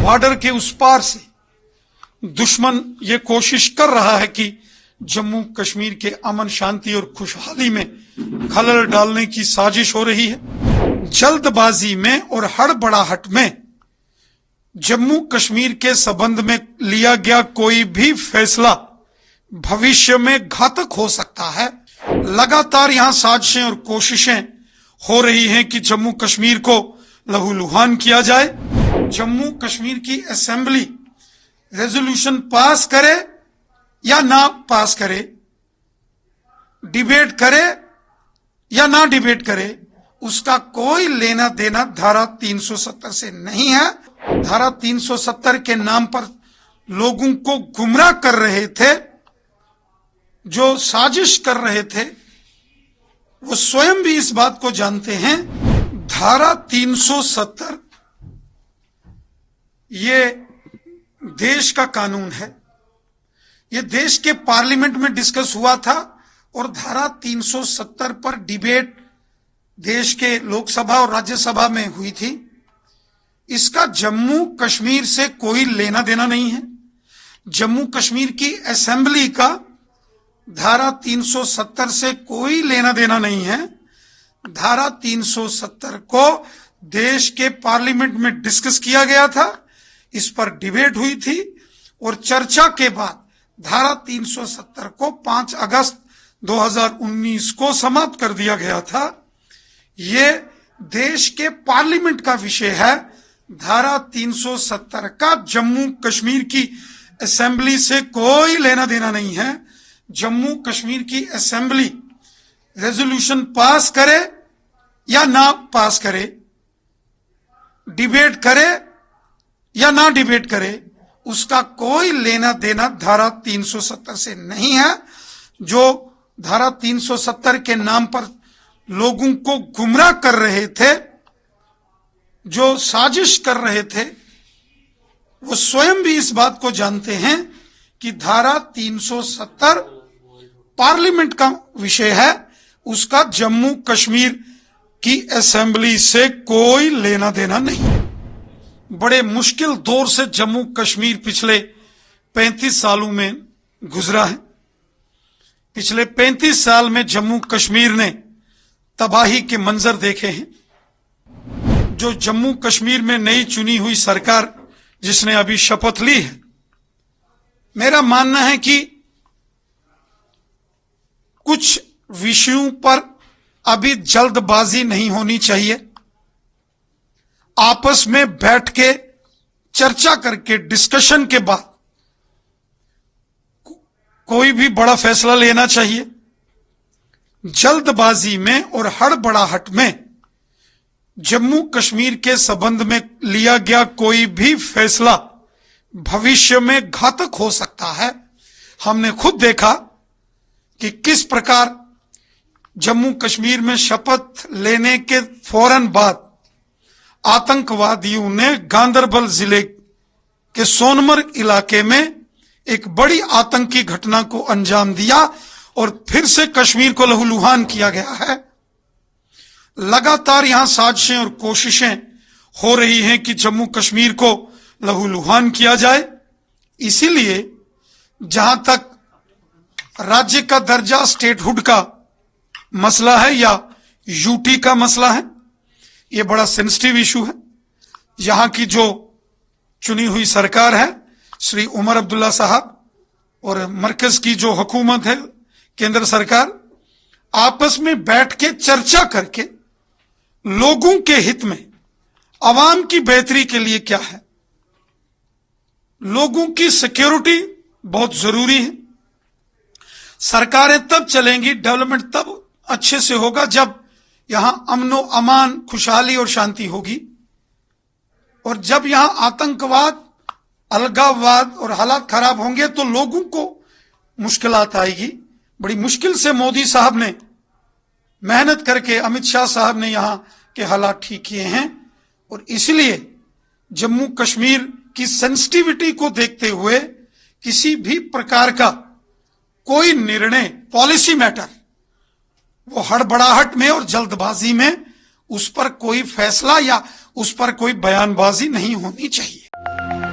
Border के उस पार से दुश्मन ये कोशिश कर रहा है कि जम्मू कश्मीर के अमन शांति और खुशहाली में खलल डालने की साजिश हो रही है। जल्दबाजी में और हड़बड़ाहट में जम्मू कश्मीर के संबंध में लिया गया कोई भी फैसला भविष्य में घातक हो सकता है। लगातार यहां साजिशें और कोशिशें हो रही हैं कि जम्मू कश्मीर को लहूलुहान किया जाए। जम्मू कश्मीर की असेंबली रेजोल्यूशन पास करे या ना पास करे, डिबेट करे या ना डिबेट करे, उसका कोई लेना देना धारा 370 से नहीं है। धारा 370 के नाम पर लोगों को गुमराह कर रहे थे, जो साजिश कर रहे थे, वो स्वयं भी इस बात को जानते हैं। धारा 370 ये देश का कानून है, ये देश के पार्लियामेंट में डिस्कस हुआ था और धारा 370 पर डिबेट देश के लोकसभा और राज्यसभा में हुई थी। इसका जम्मू कश्मीर से कोई लेना देना नहीं है। जम्मू कश्मीर की असेंबली का धारा 370 से कोई लेना देना नहीं है। धारा 370 को देश के पार्लियामेंट में डिस्कस किया गया था, इस पर डिबेट हुई थी और चर्चा के बाद धारा 370 को 5 अगस्त 2019 को समाप्त कर दिया गया था। ये देश के पार्लियामेंट का विषय है। धारा 370 का जम्मू कश्मीर की असेंबली से कोई लेना देना नहीं है। जम्मू कश्मीर की असेंबली रेजोल्यूशन पास करे या ना पास करे, डिबेट करे या ना डिबेट करे, उसका कोई लेना देना धारा 370 से नहीं है। जो धारा 370 के नाम पर लोगों को गुमराह कर रहे थे, जो साजिश कर रहे थे, वो स्वयं भी इस बात को जानते हैं कि धारा 370 पार्लियामेंट का विषय है, उसका जम्मू कश्मीर की असेंबली से कोई लेना देना नहीं। बड़े मुश्किल दौर से जम्मू कश्मीर पिछले 35 सालों में गुजरा है। पिछले 35 साल में जम्मू कश्मीर ने तबाही के मंजर देखे हैं। जो जम्मू कश्मीर में नई चुनी हुई सरकार जिसने अभी शपथ ली है, मेरा मानना है कि कुछ विषयों पर अभी जल्दबाजी नहीं होनी चाहिए। आपस में बैठ के चर्चा करके डिस्कशन के बाद कोई भी बड़ा फैसला लेना चाहिए। जल्दबाजी में और हड़बड़ाहट में जम्मू कश्मीर के संबंध में लिया गया कोई भी फैसला भविष्य में घातक हो सकता है। हमने खुद देखा कि किस प्रकार जम्मू कश्मीर में शपथ लेने के फौरन बाद आतंकवादियों ने गांदरबल जिले के सोनमर्ग इलाके में एक बड़ी आतंकी घटना को अंजाम दिया और फिर से कश्मीर को लहूलुहान किया गया है। लगातार यहां साजिशें और कोशिशें हो रही हैं कि जम्मू कश्मीर को लहूलुहान किया जाए। इसीलिए जहां तक राज्य का दर्जा, स्टेटहुड का मसला है या यूटी का मसला है, ये बड़ा सेंसिटिव इशू है। यहां की जो चुनी हुई सरकार है, श्री उमर अब्दुल्ला साहब, और मरकज की जो हुकूमत है, केंद्र सरकार, आपस में बैठ के चर्चा करके लोगों के हित में, आवाम की बेहतरी के लिए क्या है, लोगों की सिक्योरिटी बहुत जरूरी है। सरकारें तब चलेंगी, डेवलपमेंट तब अच्छे से होगा जब यहां अमनो अमान, खुशहाली और शांति होगी। और जब यहां आतंकवाद, अलगाववाद और हालात खराब होंगे तो लोगों को मुश्किलात आएगी। बड़ी मुश्किल से मोदी साहब ने मेहनत करके, अमित शाह साहब ने यहां के हालात ठीक किए हैं। और इसलिए जम्मू कश्मीर की सेंसिटिविटी को देखते हुए किसी भी प्रकार का कोई निर्णय, पॉलिसी मैटर, वो हड़बड़ाहट में और जल्दबाजी में उस पर कोई फैसला या उस पर कोई बयानबाजी नहीं होनी चाहिए। है।